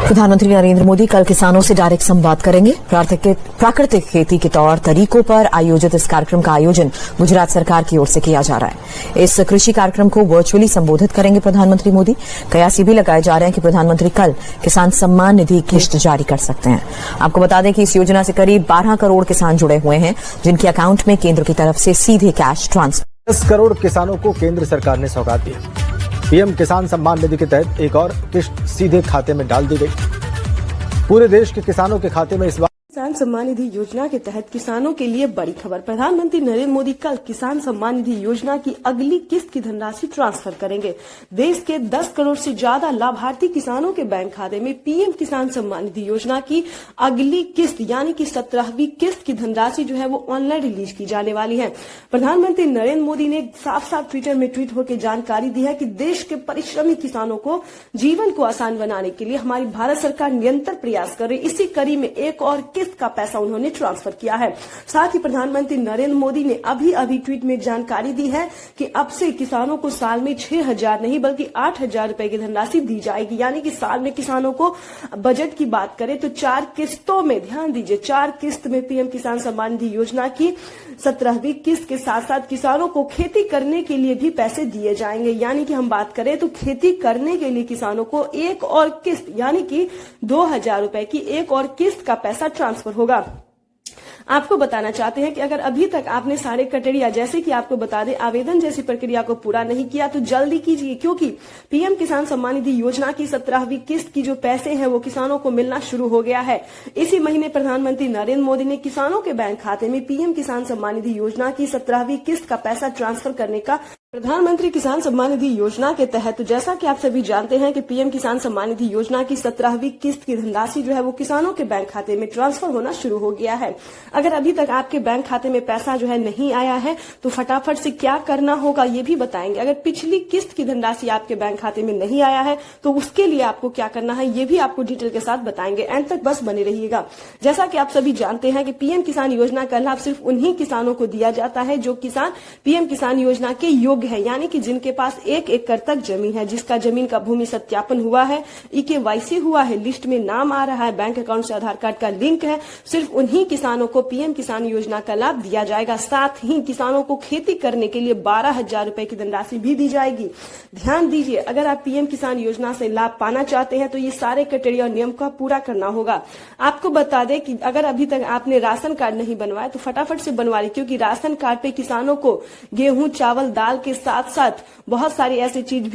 प्रधानमंत्री नरेंद्र मोदी कल किसानों से डायरेक्ट संवाद करेंगे। प्राकृतिक खेती के तौर तरीकों पर आयोजित इस कार्यक्रम का आयोजन गुजरात सरकार की ओर से किया जा रहा है। इस कृषि कार्यक्रम को वर्चुअली संबोधित करेंगे प्रधानमंत्री मोदी। कयास ये भी लगाए जा रहे हैं कि प्रधानमंत्री कल किसान सम्मान निधि किश्त जारी कर सकते हैं। आपको बता दें कि इस योजना से करीब 12 करोड़ किसान जुड़े हुए हैं, जिनके अकाउंट में केंद्र की तरफ से सीधे कैश ट्रांसफर। 10 करोड़ किसानों को केंद्र सरकार ने सौगात दी। पीएम किसान सम्मान निधि के तहत एक और किश्त सीधे खाते में डाल दी गई। पूरे देश के किसानों के खाते में इस बार किसान सम्मान निधि योजना के तहत किसानों के लिए बड़ी खबर। प्रधानमंत्री नरेंद्र मोदी कल किसान सम्मान निधि योजना की अगली किस्त की धनराशि ट्रांसफर करेंगे। देश के 10 करोड़ से ज्यादा लाभार्थी किसानों के बैंक खाते में पीएम किसान सम्मान निधि योजना की अगली किस्त यानी कि 17वीं किस्त की धनराशि जो है वो ऑनलाइन रिलीज की जाने वाली है। प्रधानमंत्री नरेंद्र मोदी ने साफ साफ ट्विटर में ट्वीट होकर जानकारी दी है कि देश के परिश्रमी किसानों को जीवन को आसान बनाने के लिए हमारी भारत सरकार निरंतर प्रयास कर रही। इसी कड़ी में एक और किस्त का पैसा उन्होंने ट्रांसफर किया है। साथ ही प्रधानमंत्री नरेंद्र मोदी ने अभी ट्वीट में जानकारी दी है कि अब से किसानों को साल में 6,000 नहीं बल्कि 8,000 रुपए की धनराशि दी जाएगी। यानी कि साल में किसानों को बजट की बात करें तो 4 किस्तों में, ध्यान दीजिए, 4 किस्त में पीएम किसान सम्मान निधि योजना की 17वीं किस्त के साथ साथ किसानों को खेती करने के लिए भी पैसे दिए जाएंगे। यानी कि हम बात करें तो खेती करने के लिए किसानों को एक और किस्त यानी कि 2,000 रुपए की एक और किस्त का पैसा ट्रांसफर होगा। आपको बताना चाहते हैं कि अगर अभी तक आपने सारे क्राइटेरिया, जैसे कि आपको बता दें, आवेदन जैसी प्रक्रिया को पूरा नहीं किया तो जल्दी कीजिए, क्योंकि पीएम किसान सम्मान निधि योजना की 17वीं किस्त की जो पैसे हैं वो किसानों को मिलना शुरू हो गया है। इसी महीने प्रधानमंत्री नरेंद्र मोदी ने किसानों के बैंक खाते में पीएम किसान सम्मान निधि योजना की 17वीं किस्त का पैसा ट्रांसफर करने का प्रधानमंत्री किसान सम्मान निधि योजना के तहत, तो जैसा कि आप सभी जानते हैं कि पीएम किसान सम्मान निधि योजना की 17वीं किस्त की धनराशि जो है वो किसानों के बैंक खाते में ट्रांसफर होना शुरू हो गया है। अगर अभी तक आपके बैंक खाते में पैसा जो है नहीं आया है तो फटाफट से क्या करना होगा ये भी बताएंगे। अगर पिछली किस्त की धनराशि आपके बैंक खाते में नहीं आया है तो उसके लिए आपको क्या करना है ये भी आपको डिटेल के साथ बताएंगे। एंड तक बस बने रहिएगा। जैसा कि आप सभी जानते हैं कि पीएम किसान योजना का लाभ सिर्फ उन्हीं किसानों को दिया जाता है जो किसान पीएम किसान योजना के योग्य है, यानी कि जिनके पास 1 एकड़ तक जमीन है, जिसका जमीन का भूमि सत्यापन हुआ है, EKYC हुआ है, लिस्ट में नाम आ रहा है, बैंक अकाउंट से आधार कार्ड का लिंक है, सिर्फ उन्हीं किसानों को पीएम किसान योजना का लाभ दिया जाएगा। साथ ही किसानों को खेती करने के लिए 12,000 रुपए की धनराशि भी दी जाएगी। ध्यान दीजिए, अगर आप पीएम किसान योजना से लाभ पाना चाहते हैं तो ये सारे क्राइटेरिया और नियम का पूरा करना होगा। आपको बता दें कि अगर अभी तक आपने राशन कार्ड नहीं बनवाया तो फटाफट से बनवा ली, क्योंकि राशन कार्ड पे किसानों को गेहूं, चावल, दाल के साथ साथ बहुत सारी ऐसी चीज